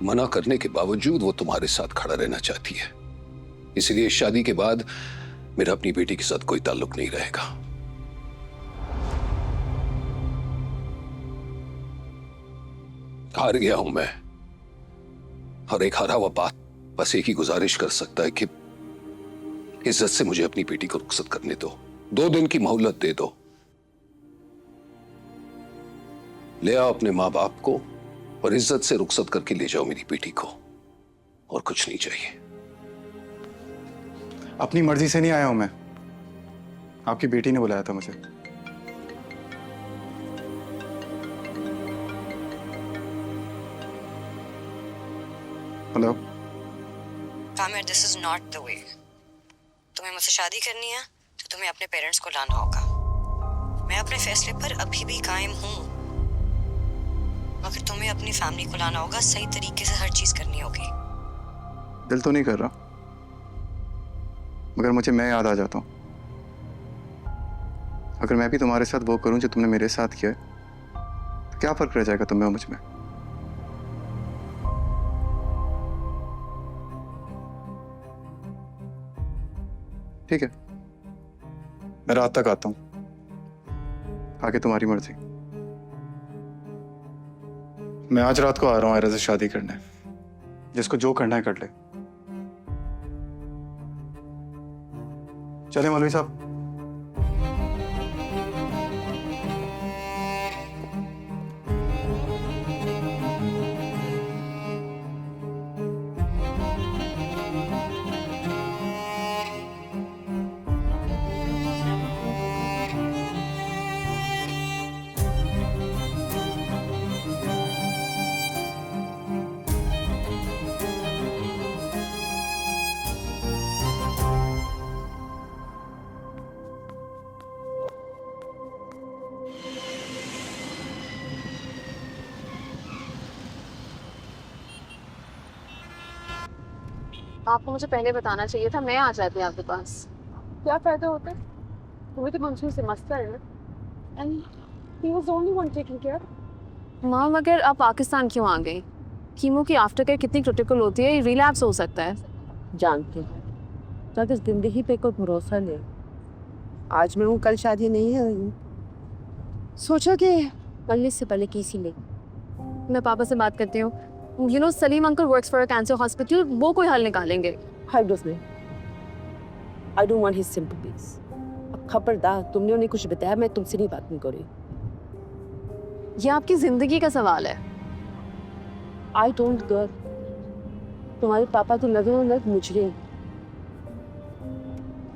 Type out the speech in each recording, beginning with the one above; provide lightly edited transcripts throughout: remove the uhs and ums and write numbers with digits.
मना करने के बावजूद वो तुम्हारे साथ खड़ा रहना चाहती है। इसलिए शादी के बाद मेरा अपनी बेटी के साथ कोई ताल्लुक नहीं रहेगा। हार गया हूं मैं, और एक हारा हुआ बात बस एक ही गुजारिश कर सकता है कि इज्जत से मुझे अपनी बेटी को रुखसत करने दो। 2 दिन की मोहलत दे दो। ले आओ अपने माँ बाप को और इज्जत से रुखसत करके ले जाओ मेरी बेटी को, और कुछ नहीं चाहिए। अपनी मर्जी से नहीं आया हूं मैं, आपकी बेटी ने बुलाया था मुझे। Hello Kamir, this is not the way. तुम्हें मुझसे शादी करनी है तो तुम्हें अपने पेरेंट्स को लाना होगा। मैं अपने फैसले पर अभी भी कायम हूँ, मगर तुम्हें अपनी फैमिली को लाना होगा। सही तरीके से हर चीज करनी होगी। दिल तो नहीं कर रहा, मगर मुझे मैं याद आ जाता हूँ। अगर मैं भी तुम्हारे साथ वो करूं जो तुमने मेरे साथ किया है, तो क्या फर्क रह जाएगा तुम्हें और मुझ में? ठीक है, मैं रात तक आता हूं, आगे तुम्हारी मर्जी। मैं आज रात को आ रहा हूं आयरा से शादी करने। जिसको जो करना है कर ले। चले मौलवी साहब। आपको मुझे पहले बताना चाहिए था, मैं आ जाती आपके पास। क्या फायदा होता है? तुम्हें तो मंसूर से मस्ता है ना। And he was only one taking care. माँ, मगर आप पाकिस्तान क्यों आ गई? कीमो की आफ्टर केयर कितनी क्रिटिकल होती है, रिलैप्स हो सकता है। जानती हूँ, तो इस जिंदगी पे कोई भरोसा नहीं। आज मैं हूँ, कल शादी नहीं है। सोचा कि मरने से पहले किसी ले। मैं पापा से बात करती हूँ। You know Salim uncle works for a cancer hospital, वो कोई हल निकालेंगे। हाय दोस्त, I don't want his sympathies. अब खबरदार, तुमने उन्हें कुछ बताया, मैं तुमसे नहीं बात नहीं कर रही। ये आपकी जिंदगी का सवाल है। I don't care. तुम्हारे पापा तो नजरों नजर मुझे हैं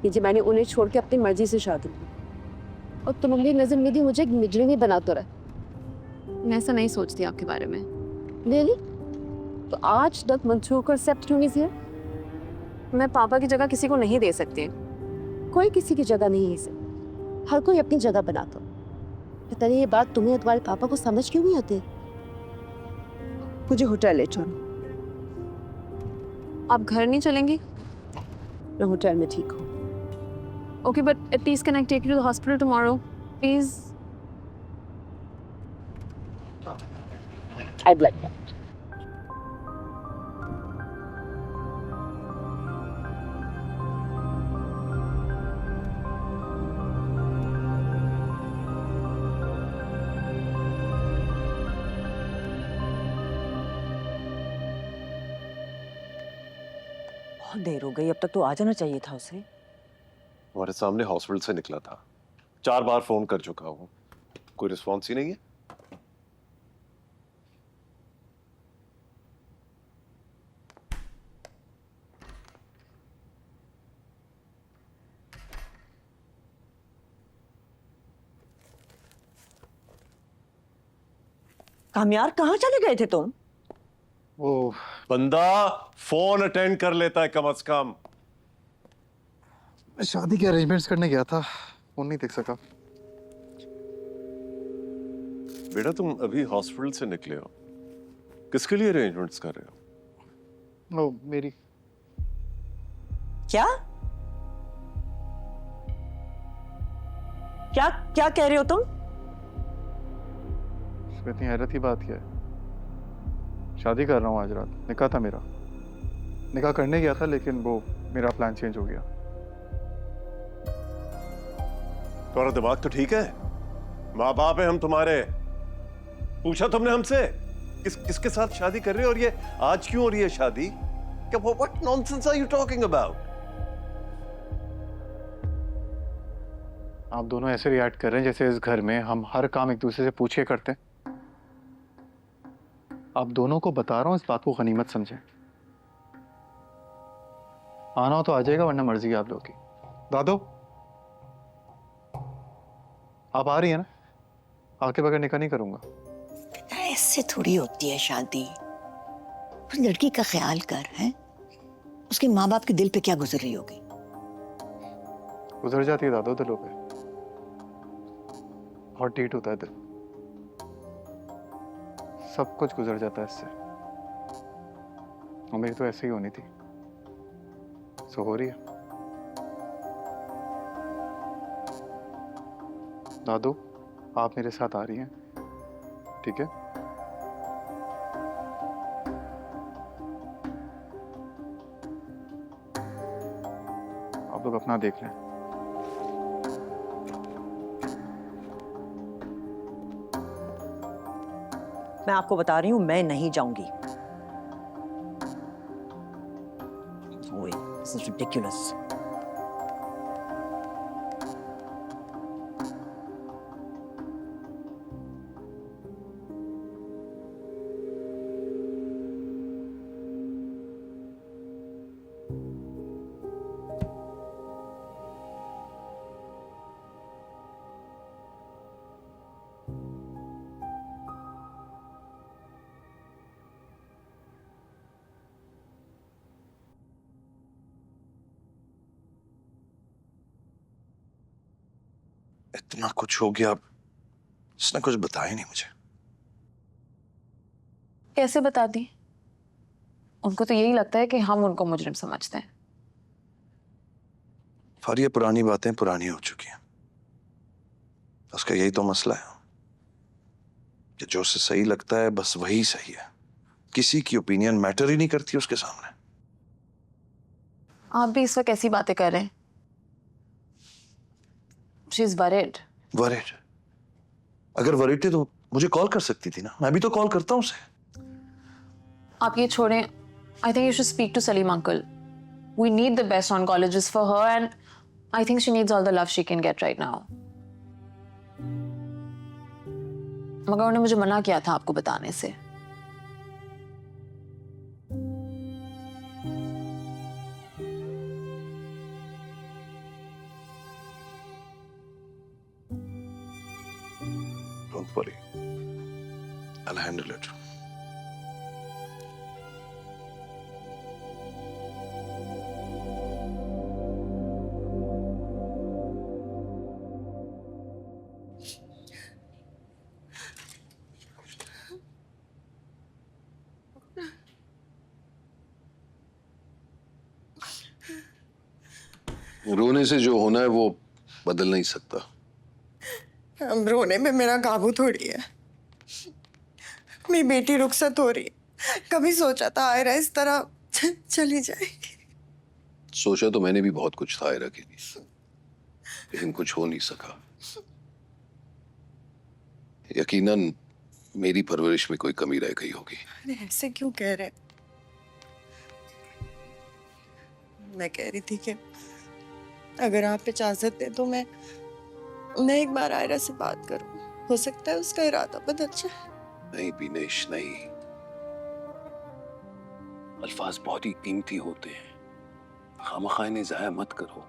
कि जी मैंने उन्हें छोड़ के अपनी मर्जी से शादी की, और तुम्हारी नजर में भी मुझे एक मिजरिम ही बनाता रहा। मैं ऐसा नहीं सोचती आपके बारे में। रियली? तो आज तक मंसूर को एक्सेप्ट क्यों नहीं किया? मैं पापा की जगह किसी को नहीं दे सकती। कोई किसी की जगह नहीं है इसे। हर कोई अपनी जगह बनाता। पता नहीं ये बात तुम्हें और तुम्हारे पापा को समझ क्यों नहीं आती। मुझे होटल ले चलो। आप घर नहीं चलेंगी? मैं होटल में ठीक हूँ। Okay, but at least can I take you to the hospital tomorrow, please? I'd like that. बहुत देर हो गई, अब तक तो आ जाना चाहिए था उसे। हमारे सामने हॉस्पिटल से निकला था, 4 बार फोन कर चुका हूँ, कोई रिस्पॉन्स ही नहीं है। कामयार, कहाँ चले गए थे तुम? वो बंदा फोन अटेंड कर लेता है कम से कम। मैं शादी के अरेंजमेंट्स करने गया था, फोन नहीं देख सका। बेटा तुम अभी हॉस्पिटल से निकले हो, किसके लिए अरेंजमेंट्स कर रहे हो? ओ, मेरी। क्या क्या क्या कह रहे हो तुम? इसमें इतनी हैरत की बात क्या है? शादी कर रहा हूँ आज रात, निकाह था मेरा। निकाह करने गया था लेकिन वो मेरा प्लान चेंज हो गया। तुम्हारा दिमाग तो ठीक है? माँ बाप है हम तुम्हारे। पूछा तुमने हमसे किसके साथ शादी कर रहे हो, और ये आज क्यों हो रही है शादी? क्या what nonsense are you talking about? आप दोनों ऐसे रिएक्ट कर रहे हैं जैसे इस घर में हम हर काम एक दूसरे से पूछ के करते हैं। आप दोनों को बता रहा हूं, इस बात को गनीमत समझें। आना हो तो आ जाएगा, वरना मर्जी है आप लोगों की। दादो, आप आ रही है ना? आके बगैर निकाह नहीं करूंगा। ऐसे थोड़ी होती है शादी। उस लड़की का ख्याल कर, है उसके माँ बाप के दिल पे क्या गुजर रही होगी। गुजर जाती है दादो दिलों पे, बहुत ढीठ होता है दिल, सब कुछ गुजर जाता है इससे। और मेरी तो ऐसे ही होनी थी, सो हो रही है। दादू, आप मेरे साथ आ रही हैं, ठीक है? आप लोग अपना देख लें। मैं आपको बता रही हूँ, मैं नहीं जाऊंगी। This is ridiculous. इतना कुछ हो गया, इसने कुछ बताया नहीं मुझे। कैसे बता दी? उनको तो यही लगता है कि हम उनको मुजरिम समझते हैं। और ये पुरानी बातें पुरानी हो चुकी हैं। उसका यही तो मसला है कि जो उसे सही लगता है बस वही सही है। किसी की ओपिनियन मैटर ही नहीं करती उसके सामने। आप भी इस वक्त ऐसी बातें कर रहे हैं। She is worried. वरिड? अगर वरिड थी तो मुझे कॉल कर सकती थी ना, मैं भी तो कॉल करता हूँ उसे। आप ये छोड़ें। I think you should speak to Salim uncle. We need the best oncologists for her and I think she needs all the love she can get right now. मगर उन्होंने मुझे मना किया था आपको बताने से। Don't worry. I'll handle it. रोने से जो होना है वो बदल नहीं सकता। अब रोने में मेरा काबू थोड़ी है। मेरी बेटी रुखसत हो रही है। कभी सोचा था आयरा इस तरह चली जाएगी? सोचा तो मैंने भी बहुत कुछ था आयरा के लिए, लेकिन कुछ हो नहीं सका। यकीनन मेरी परवरिश में कोई कमी रह गई होगी। अरे ऐसे क्यों कह रहे? मैं कह रही थी कि अगर आप इजाजत दे तो मैं एक बार आयरा से बात करूं। हो सकता है उसका इरादा बदल जाए। नहीं बिनेश, नहीं। अल्फाज बहुत ही कीमती होते हैं, खामखा इन्हें जाया मत करो।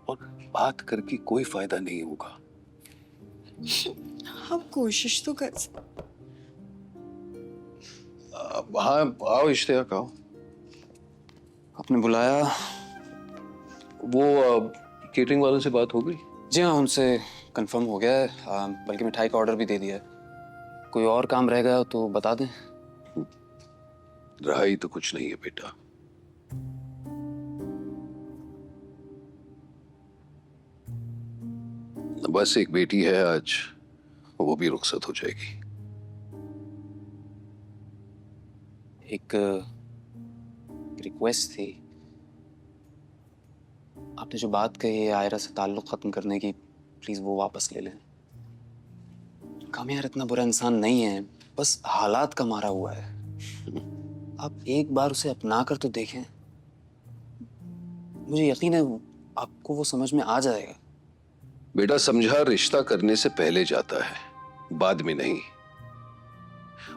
और बात करके कोई फायदा नहीं होगा। हम कोशिश तो कर सकते। हाँ आओ इश्तियाक आओ। आपने बुलाया? वो केटरिंग वालों से बात हो गई? जी हाँ, उनसे कंफर्म हो गया है, बल्कि मिठाई का ऑर्डर भी दे दिया है। कोई और काम रह गया तो बता दें। रहा ही तो कुछ नहीं है बेटा। बस एक बेटी है आज, वो भी रुखसत हो जाएगी। एक रिक्वेस्ट थी। आपने जो बात कही है आयरा से ताल्लुक खत्म करने की, प्लीज वो वापस ले लें। कामयार इतना बुरा इंसान नहीं है, बस हालात का मारा हुआ है। आप एक बार उसे अपना कर तो देखें, मुझे यकीन है आपको वो समझ में आ जाएगा। बेटा, समझा रिश्ता करने से पहले जाता है, बाद में नहीं।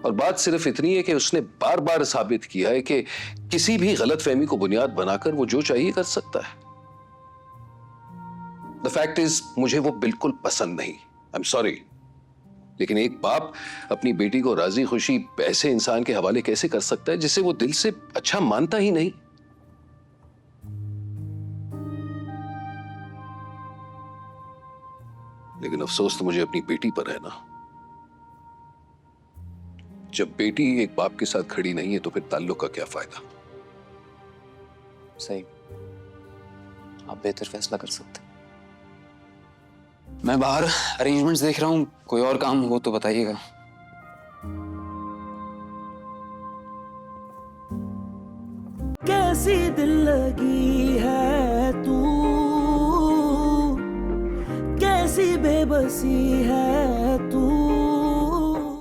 और बात सिर्फ इतनी है कि उसने बार बार साबित किया है कि किसी भी गलतफहमी को बुनियाद बनाकर वो जो चाहिए कर सकता है। द फैक्ट इज, मुझे वो बिल्कुल पसंद नहीं। आई एम सॉरी, लेकिन एक बाप अपनी बेटी को राजी खुशी ऐसे इंसान के हवाले कैसे कर सकता है जिसे वो दिल से अच्छा मानता ही नहीं। लेकिन अफसोस तो मुझे अपनी बेटी पर है ना। जब बेटी एक बाप के साथ खड़ी नहीं है तो फिर ताल्लुक का क्या फायदा। सही, आप बेहतर फैसला कर सकते हैं। मैं बाहर अरेंजमेंट्स देख रहा हूं, कोई और काम हो तो बताइएगा। कैसी दिल लगी है तू, कैसी बेबसी है तू,